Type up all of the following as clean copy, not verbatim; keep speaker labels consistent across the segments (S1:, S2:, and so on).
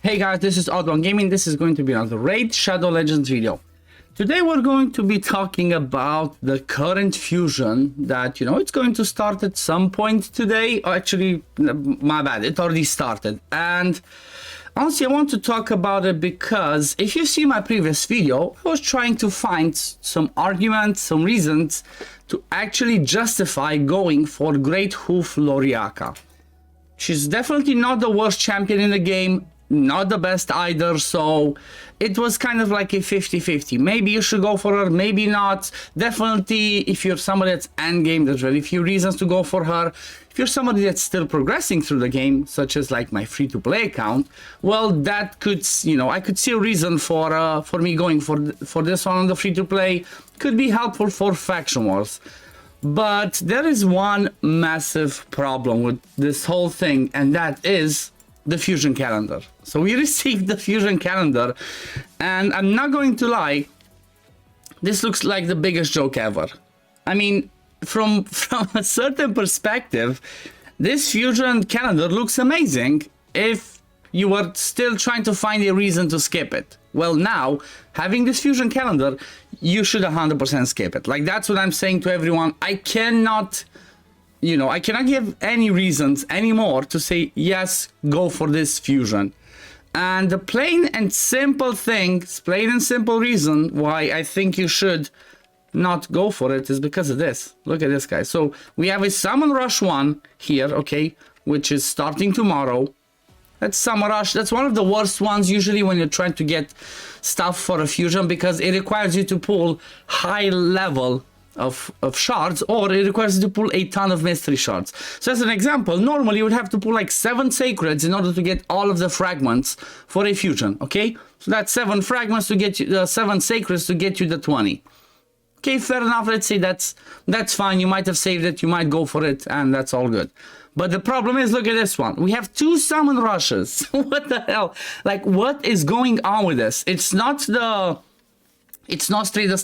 S1: Hey guys, this is OddOneGaming. This is going to be another Raid Shadow Legends video. Today we're going to be talking about the current fusion that, it's going to start at some point today. Actually, my bad, it already started. And honestly, I want to talk about it because if you see my previous video, I was trying to find some arguments, some reasons to actually justify going for Greathoof Loriaca. She's definitely not the worst champion in the game. Not the best either, so it was kind of like a 50-50. Maybe you should go for her, maybe not. Definitely, if you're somebody that's endgame, there's very few reasons to go for her. If you're somebody that's still progressing through the game, such as like my free-to-play account, well, that could, I could see a reason for me going for this one on the free-to-play. Could be helpful for faction wars. But there is one massive problem with this whole thing, and that is the fusion calendar. So we received the fusion calendar, and I'm not going to lie, this looks like the biggest joke ever. I mean, from a certain perspective, this fusion calendar looks amazing if you were still trying to find a reason to skip it. Well, now, having this fusion calendar, you should 100% skip it. Like, that's what I'm saying to everyone. I cannot give any reasons anymore to say, yes, go for this fusion. And the plain and simple reason why I think you should not go for it is because of this. Look at this, guys. So we have a Summon Rush 1 here, okay, which is starting tomorrow. That's Summon Rush. That's one of the worst ones usually when you're trying to get stuff for a fusion, because it requires you to pull high level of shards, or it requires you to pull a ton of mystery shards. So as an example, normally you would have to pull like 7 sacreds in order to get all of the fragments for a fusion, okay? So that's 7 fragments to get you 7 sacreds to get you the 20. Okay, fair enough. Let's say that's fine. You might have saved it, you might go for it, and that's all good. But the problem is, look at this one. We have 2 summon rushes. What the hell? Like, what is going on with this? It's not straight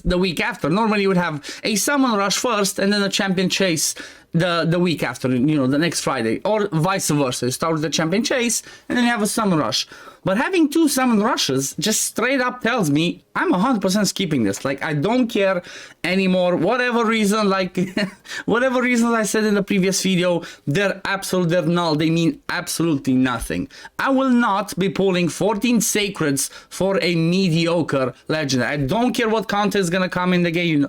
S1: the week after. Normally you would have a summon rush first and then a champion chase the week after, the next Friday, or vice versa. You start with the champion chase and then you have a summon rush. But having 2 summon rushes just straight up tells me I'm 100% skipping this. Like, I don't care anymore. Whatever reason, like whatever reasons I said in the previous video, they're null. They mean absolutely nothing. I will not be pulling 14 sacreds for a mediocre legend. I don't care what content is gonna come in the game.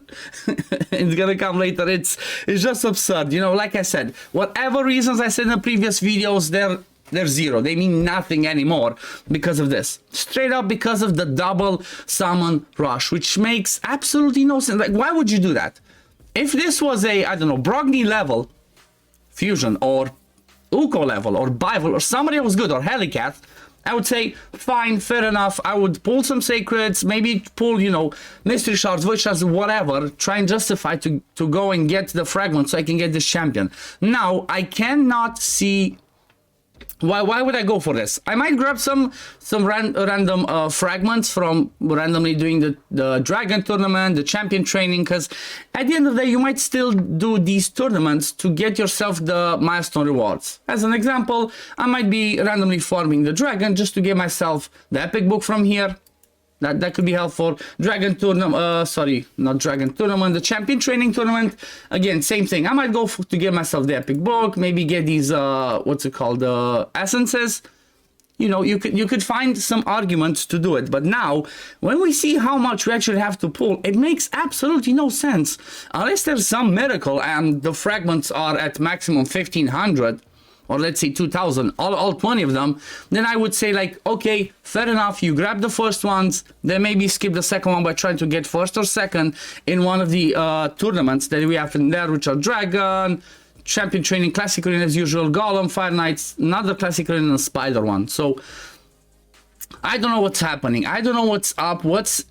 S1: It's gonna come later. It's just absurd. Like I said, whatever reasons I said in the previous videos, they're zero. They mean nothing anymore because of this. Straight up because of the double summon rush, which makes absolutely no sense. Like, why would you do that? If this was a, I don't know, Brogni level fusion, or Uko level, or Bible, or somebody else good, or Helicat, I would say, fine, fair enough. I would pull some sacreds, maybe pull, mystery shards, void shards, whatever, try and justify to go and get the fragment so I can get this champion. Now, I cannot see why would I go for this? I might grab some random fragments from randomly doing the dragon tournament, the champion training, because at the end of the day, you might still do these tournaments to get yourself the milestone rewards. As an example, I might be randomly farming the dragon just to get myself the epic book from here. That could be helpful. Dragon tournament, not dragon tournament, the champion training tournament. Again, same thing. I might go to get myself the epic book, maybe get these, essences. You could find some arguments to do it. But now, when we see how much we actually have to pull, it makes absolutely no sense. Unless there's some miracle and the fragments are at maximum 1500, or let's say 2000, all 20 of them, then I would say, like, okay, fair enough, you grab the first ones, then maybe skip the second one by trying to get first or second in one of the tournaments that we have in there, which are Dragon, Champion Training, Classic Arena as usual, Golem, Fire Knights, another Classic Arena, and Spider one. So, I don't know what's happening. I don't know what's up, what's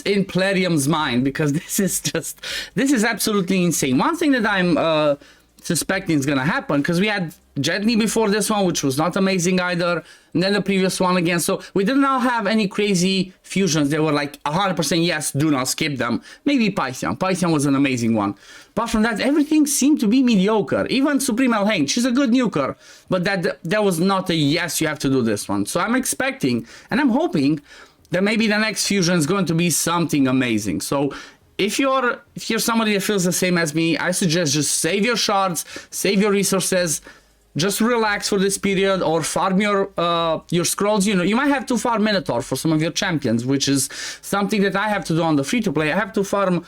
S1: in Plarium's mind, because this is absolutely insane. One thing that I'm suspecting is gonna happen, because we had Jetney before this one, which was not amazing either, and then the previous one again. So we did not have any crazy fusions. They were like 100% yes, do not skip them. Maybe Python. Python was an amazing one. Apart from that, everything seemed to be mediocre. Even Supreme Elhain, she's a good nuker, but that was not a yes, you have to do this one. So I'm expecting, and I'm hoping that maybe the next fusion is going to be something amazing. So if you're somebody that feels the same as me, I suggest just save your shards, save your resources, just relax for this period, or farm your scrolls. You know, you might have to farm Minotaur for some of your champions, which is something that I have to do on the free-to-play. I have to farm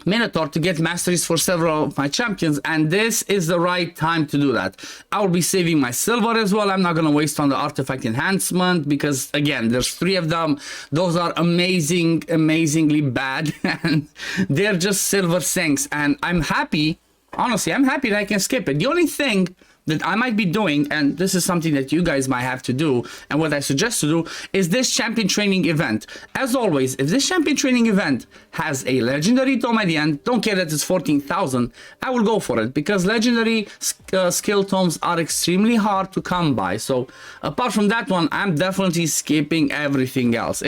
S1: Minotaur to get masteries for several of my champions, and this is the right time to do that. I will be saving my silver as well. I'm not going to waste on the artifact enhancement because, again, there's 3 of them. Those are amazingly bad, and they're just silver sinks, and I'm happy, honestly, I'm happy that I can skip it. The only thing that I might be doing, and this is something that you guys might have to do, and what I suggest to do, is this champion training event. As always, if this champion training event has a legendary tome at the end, don't care that it's 14,000, I will go for it, because legendary skill tomes are extremely hard to come by. So apart from that one, I'm definitely skipping everything else.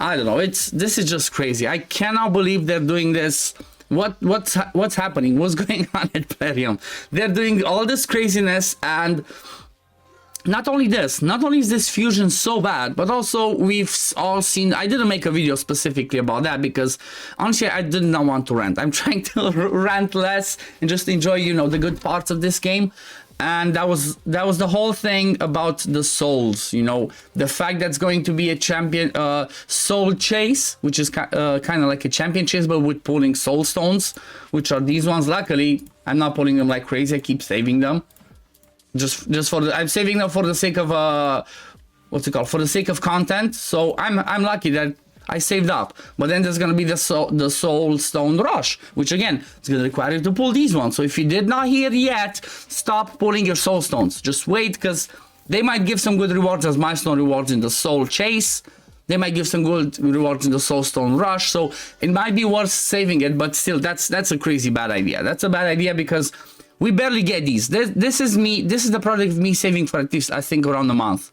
S1: I don't know, this is just crazy. I cannot believe they're doing this. What's happening? What's going on at Plarium? They're doing all this craziness, and not only is this fusion so bad, but also we've all seen, I didn't make a video specifically about that because honestly I did not want to rant. I'm trying to rant less and just enjoy, you know, the good parts of this game. And that was the whole thing about the souls, you know, the fact that's going to be a champion soul chase, which is kind of like a champion chase, but with pulling soul stones, which are these ones. Luckily, I'm not pulling them like crazy. I keep saving them, just for I'm saving them for the sake of what's it called? For the sake of content. So I'm lucky that I saved up. But then there's gonna be the soul stone rush, which again is gonna require you to pull these ones. So if you did not hear yet, stop pulling your soul stones. Just wait, because they might give some good rewards as milestone rewards in the soul chase. They might give some good rewards in the soul stone rush. So it might be worth saving it, but still, that's a crazy bad idea. That's a bad idea because we barely get these. This is the product of me saving for at least, I think, around a month.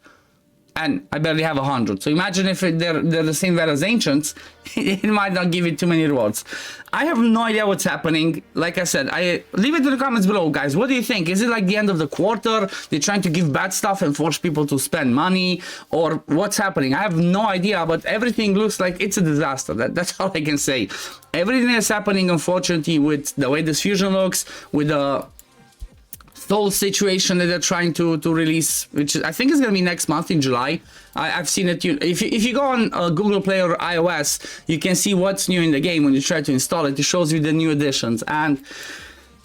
S1: And I barely have 100. So imagine if they're the same value as ancients, it might not give it too many rewards. I have no idea what's happening. Like I said, leave it in the comments below, guys. What do you think? Is it like the end of the quarter? They're trying to give bad stuff and force people to spend money, or what's happening? I have no idea, but everything looks like it's a disaster. That's all I can say. Everything that's happening, unfortunately, with the way this fusion looks, with the whole situation that they're trying to release, which I think is going to be next month in July. I've seen it. If you go on Google Play or iOS, you can see what's new in the game. When you try to install it, it shows you the new additions, and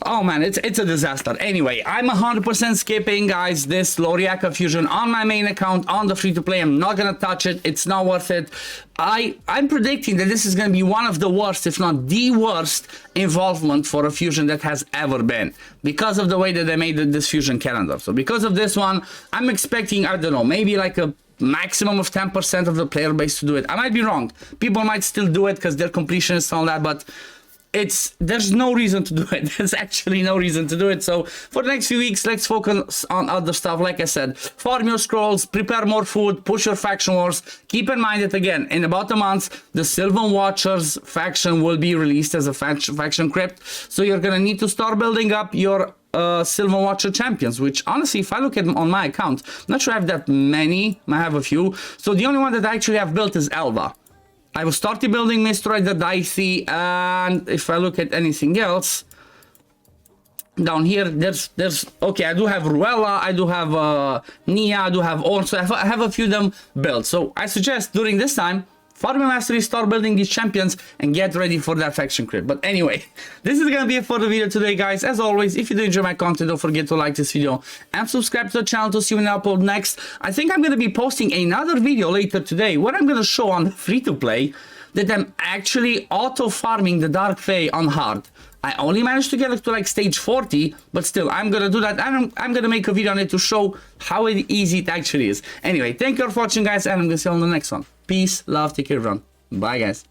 S1: oh man, it's a disaster. Anyway, I'm 100% skipping, guys, this Loriaca fusion on my main account on the free-to-play. I'm not gonna touch it. It's not worth it. I'm predicting that this is gonna be one of the worst, if not the worst, involvement for a fusion that has ever been, because of the way that they made this fusion calendar. So because of this one, I'm expecting, I don't know, maybe like a maximum of 10% of the player base to do it. I might be wrong. People might still do it because they're completionists and all that, but there's no reason to do it. There's actually no reason to do it. So for the next few weeks, let's focus on other stuff. Like I said, farm your scrolls, prepare more food, push your faction wars. Keep in mind that, again, in about a month, the Sylvan Watchers faction will be released as a faction crypt. So you're gonna need to start building up your Sylvan Watcher champions, which honestly, if I look at them on my account, I'm not sure I have that many. I have a few. So the only one that I actually have built is Elva. I will start building Mistroid, the Dicey, and if I look at anything else, down here, there's okay, I do have Ruella, I do have Nia, I do have also, I have a few of them built. So I suggest during this time, farm your mastery, start building these champions, and get ready for that faction crit. But anyway, this is gonna be it for the video today, guys. As always, if you do enjoy my content, don't forget to like this video and subscribe to the channel to see when I upload next. I think I'm gonna be posting another video later today where I'm gonna show on the free-to-play that I'm actually auto-farming the Dark Fae on hard. I only managed to get it to like stage 40, but still, I'm gonna do that, and I'm gonna make a video on it to show how easy it actually is. Anyway, thank you for watching, guys, and I'm gonna see you on the next one. Peace, love, take care, everyone. Bye, guys.